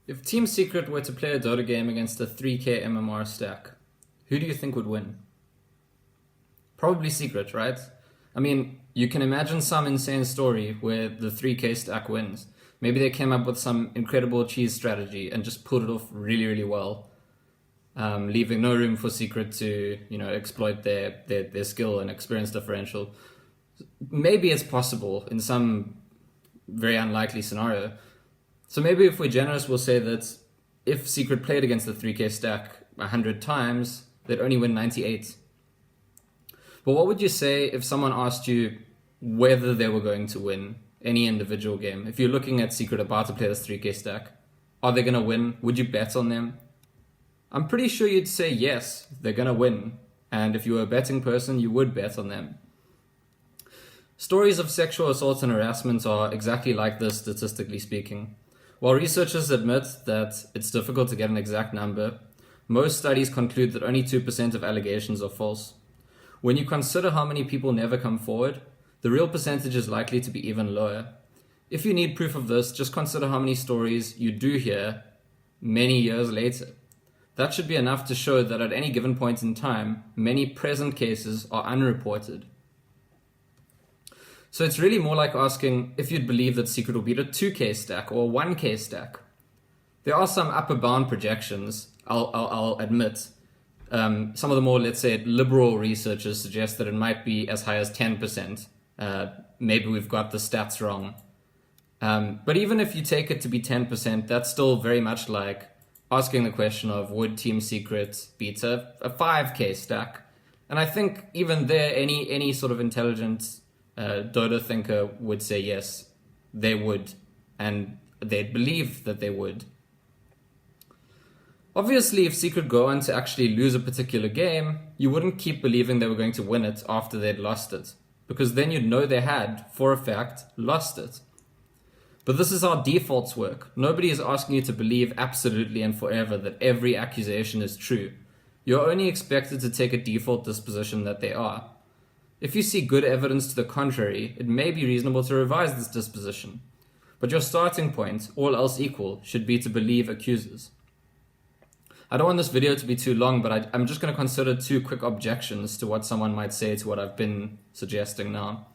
If Team Secret were to play a Dota game against a 3k MMR stack, who do you think would win? Probably Secret, right? I mean, you can imagine some insane story where the 3k stack wins. Maybe they came up with some incredible cheese strategy and just pulled it off really, really well, leaving no room for Secret to, exploit their skill and experience differential. Maybe it's possible in some very unlikely scenario. So maybe if we're generous, we'll say that if Secret played against the 3k stack 100 times, they'd only win 98. But what would you say if someone asked you whether they were going to win any individual game? If you're looking at Secret about to play this 3k stack, are they going to win? Would you bet on them? I'm pretty sure you'd say yes, they're going to win. And if you were a betting person, you would bet on them. Stories of sexual assault and harassment are exactly like this, statistically speaking. While researchers admit that it's difficult to get an exact number, most studies conclude that only 2% of allegations are false. When you consider how many people never come forward, the real percentage is likely to be even lower. If you need proof of this, just consider how many stories you do hear many years later. That should be enough to show that at any given point in time, many present cases are unreported. So it's really more like asking if you'd believe that Secret will beat a 2k stack or a 1k stack. There are some upper bound projections, I'll admit. Some of the more, let's say, liberal researchers suggest that it might be as high as 10%. Maybe we've got the stats wrong. But even if you take it to be 10%, that's still very much like asking the question of would Team Secret beat a 5k stack? And I think even there, any sort of intelligent Dota thinker would say yes, they would, and they'd believe that they would. Obviously, if Secret go on to actually lose a particular game, you wouldn't keep believing they were going to win it after they'd lost it, because then you'd know they had, for a fact, lost it. But this is how defaults work. Nobody is asking you to believe absolutely and forever that every accusation is true. You're only expected to take a default disposition that they are. If you see good evidence to the contrary, it may be reasonable to revise this disposition. But your starting point, all else equal, should be to believe accusers. I don't want this video to be too long, but I'm just going to consider two quick objections to what someone might say to what I've been suggesting now.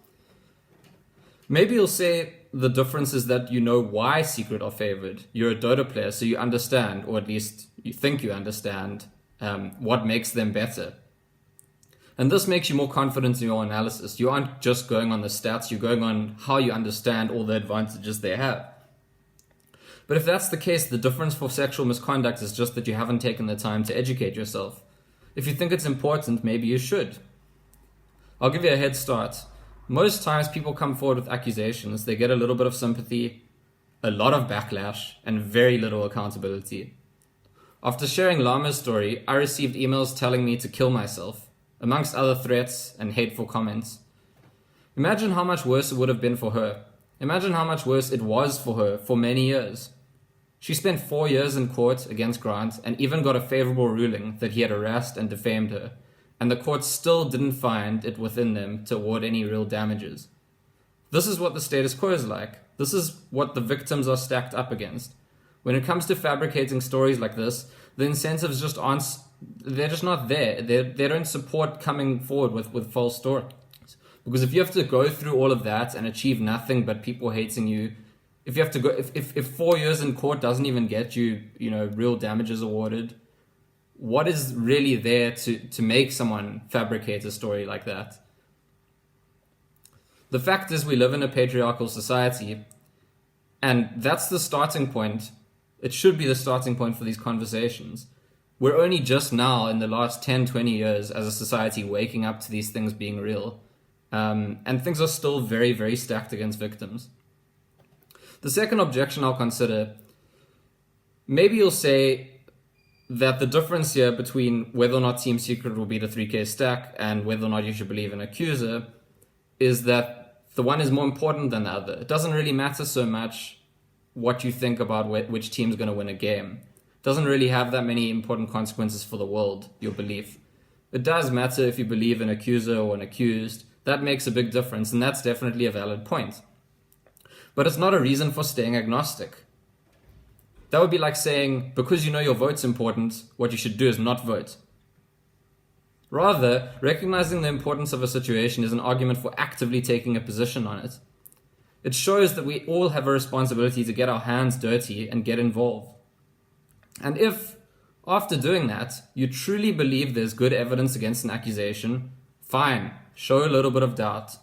Maybe you'll say the difference is that you know why Secret are favored. You're a Dota player, so you understand, or at least you think you understand, what makes them better. And this makes you more confident in your analysis. You aren't just going on the stats, you're going on how you understand all the advantages they have. But if that's the case, the difference for sexual misconduct is just that you haven't taken the time to educate yourself. If you think it's important, maybe you should. I'll give you a head start. Most times people come forward with accusations, they get a little bit of sympathy, a lot of backlash, and very little accountability. After sharing Lama's story, I received emails telling me to kill myself, amongst other threats and hateful comments. Imagine how much worse it would have been for her. Imagine how much worse it was for her for many years. She spent 4 years in court against Grant and even got a favorable ruling that he had harassed and defamed her, and the court still didn't find it within them to award any real damages. This is what the status quo is like. This is what the victims are stacked up against. When it comes to fabricating stories like this, the incentives just aren't, they're just not there. They don't support coming forward with false stories. Because if you have to go through all of that and achieve nothing but people hating you, if you have to go, if 4 years in court doesn't even get you, real damages awarded, what is really there to make someone fabricate a story like that? The fact is we live in a patriarchal society, and that's the starting point. It should be the starting point for these conversations. We're only just now in the last 10, 20 years as a society waking up to these things being real. And things are still very, very stacked against victims. The second objection I'll consider, maybe you'll say that the difference here between whether or not Team Secret will beat a 3k stack and whether or not you should believe an accuser is that the one is more important than the other. It doesn't really matter so much what you think about which team's going to win a game. It doesn't really have that many important consequences for the world, your belief. It does matter if you believe an accuser or an accused. That makes a big difference, and that's definitely a valid point. But it's not a reason for staying agnostic. That would be like saying, because you know your vote's important, what you should do is not vote. Rather, recognizing the importance of a situation is an argument for actively taking a position on it. It shows that we all have a responsibility to get our hands dirty and get involved. And if, after doing that, you truly believe there's good evidence against an accusation, fine, show a little bit of doubt.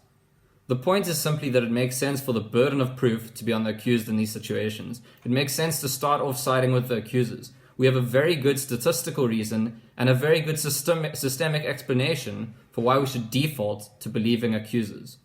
The point is simply that it makes sense for the burden of proof to be on the accused in these situations. It makes sense to start off siding with the accusers. We have a very good statistical reason and a very good systemic explanation for why we should default to believing accusers.